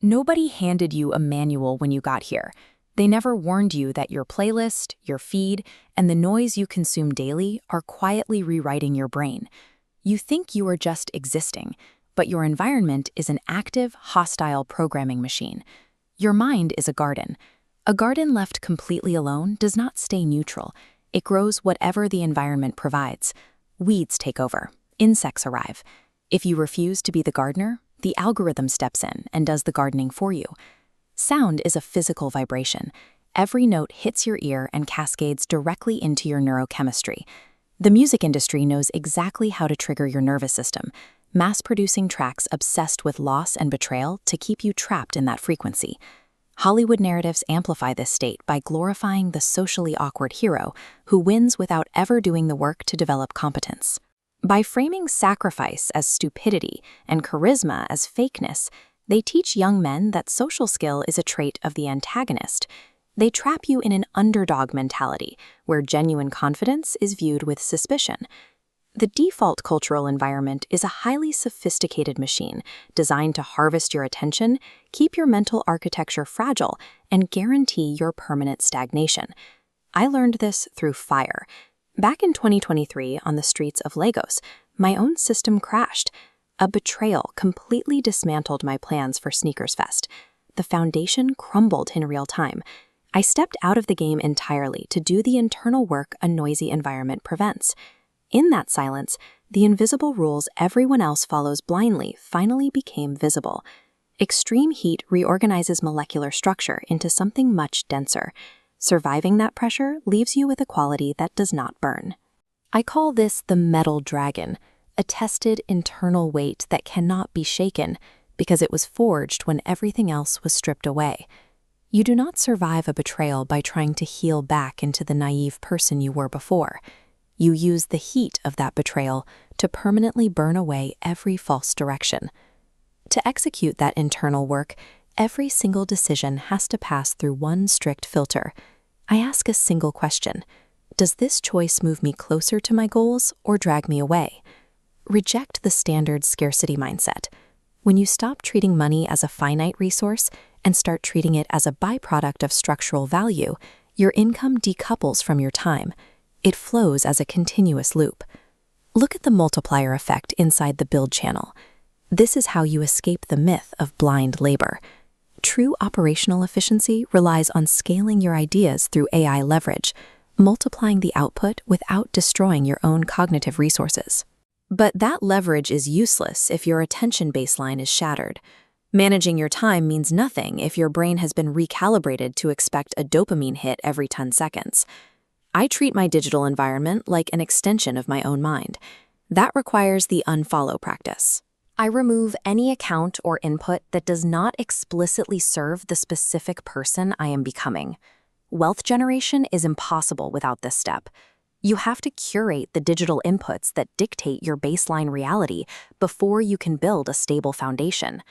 Nobody handed you a manual when you got here. They never warned you that your playlist, your feed, and the noise you consume daily are quietly rewriting your brain. You think you are just existing, but your environment is an active, hostile programming machine. Your mind is a garden. A garden left completely alone does not stay neutral. It grows whatever the environment provides. Weeds take over. Insects arrive. If you refuse to be the gardener, the algorithm steps in and does the gardening for you. Sound is a physical vibration. Every note hits your ear and cascades directly into your neurochemistry. The music industry knows exactly how to trigger your nervous system, mass-producing tracks obsessed with loss and betrayal to keep you trapped in that frequency. Hollywood narratives amplify this state by glorifying the socially awkward hero who wins without ever doing the work to develop competence. By framing sacrifice as stupidity and charisma as fakeness, they teach young men that social skill is a trait of the antagonist. They trap you in an underdog mentality, where genuine confidence is viewed with suspicion. The default cultural environment is a highly sophisticated machine designed to harvest your attention, keep your mental architecture fragile, and guarantee your permanent stagnation. I learned this through fire. Back in 2023, on the streets of Lagos, my own system crashed. A betrayal completely dismantled my plans for Sneakers Fest. The foundation crumbled in real time. I stepped out of the game entirely to do the internal work a noisy environment prevents. In that silence, the invisible rules everyone else follows blindly finally became visible. Extreme heat reorganizes molecular structure into something much denser. Surviving that pressure leaves you with a quality that does not burn. I call this the metal dragon, a tested internal weight that cannot be shaken because it was forged when everything else was stripped away. You do not survive a betrayal by trying to heal back into the naive person you were before. You use the heat of that betrayal to permanently burn away every false direction. To execute that internal work, every single decision has to pass through one strict filter. I ask a single question. Does this choice move me closer to my goals or drag me away? Reject the standard scarcity mindset. When you stop treating money as a finite resource and start treating it as a byproduct of structural value, your income decouples from your time. It flows as a continuous loop. Look at the multiplier effect inside the build channel. This is how you escape the myth of blind labor. True operational efficiency relies on scaling your ideas through AI leverage, multiplying the output without destroying your own cognitive resources. But that leverage is useless if your attention baseline is shattered. Managing your time means nothing if your brain has been recalibrated to expect a dopamine hit every 10 seconds. I treat my digital environment like an extension of my own mind. That requires the unfollow practice. I remove any account or input that does not explicitly serve the specific person I am becoming. Wealth generation is impossible without this step. You have to curate the digital inputs that dictate your baseline reality before you can build a stable foundation.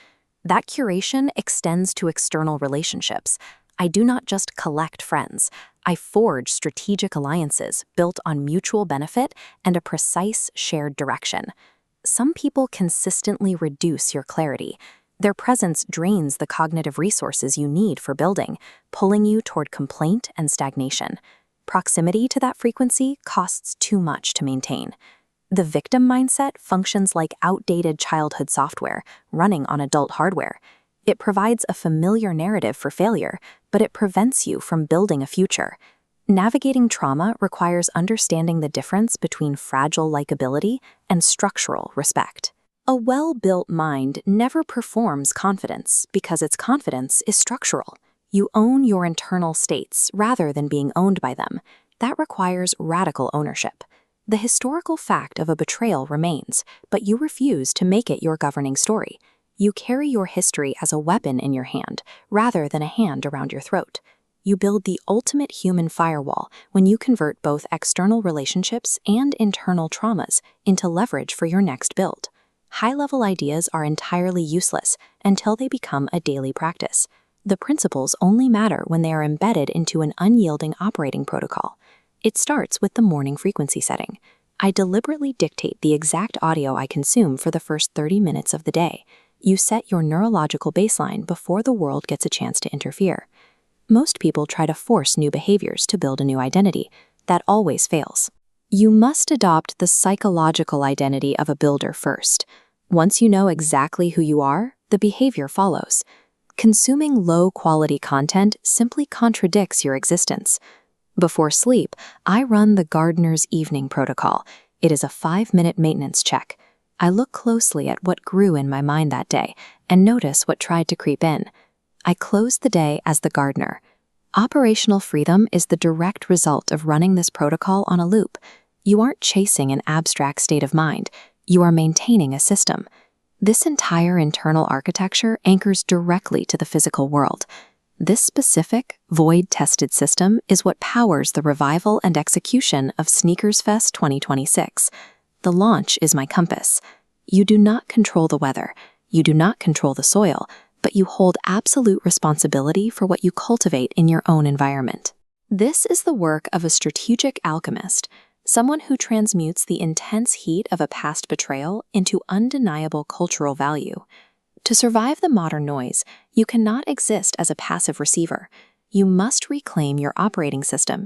That curation extends to external relationships. I do not just collect friends. I forge strategic alliances built on mutual benefit and a precise shared direction. Some people consistently reduce your clarity. Their presence drains the cognitive resources you need for building, pulling you toward complaint and stagnation. Proximity to that frequency costs too much to maintain. The victim mindset functions like outdated childhood software running on adult hardware. It provides a familiar narrative for failure, but it prevents you from building a future. Navigating trauma requires understanding the difference between fragile likability and structural respect. A well-built mind never performs confidence because its confidence is structural. You own your internal states rather than being owned by them. That requires radical ownership. The historical fact of a betrayal remains, but you refuse to make it your governing story. You carry your history as a weapon in your hand rather than a hand around your throat. You build the ultimate human firewall when you convert both external relationships and internal traumas into leverage for your next build. High-level ideas are entirely useless until they become a daily practice. The principles only matter when they are embedded into an unyielding operating protocol. It starts with the morning frequency setting. I deliberately dictate the exact audio I consume for the first 30 minutes of the day. You set your neurological baseline before the world gets a chance to interfere. Most people try to force new behaviors to build a new identity. That always fails. You must adopt the psychological identity of a builder first. Once you know exactly who you are, the behavior follows. Consuming low-quality content simply contradicts your existence. Before sleep, I run the Gardener's Evening Protocol. It is a 5-minute maintenance check. I look closely at what grew in my mind that day and notice what tried to creep in. I close the day as the gardener. Operational freedom is the direct result of running this protocol on a loop. You aren't chasing an abstract state of mind. You are maintaining a system. This entire internal architecture anchors directly to the physical world. This specific, void-tested system is what powers the revival and execution of Sneakers Fest 2026. The launch is my compass. You do not control the weather. You do not control the soil, but you hold absolute responsibility for what you cultivate in your own environment. This is the work of a strategic alchemist, someone who transmutes the intense heat of a past betrayal into undeniable cultural value. To survive the modern noise, you cannot exist as a passive receiver. You must reclaim your operating system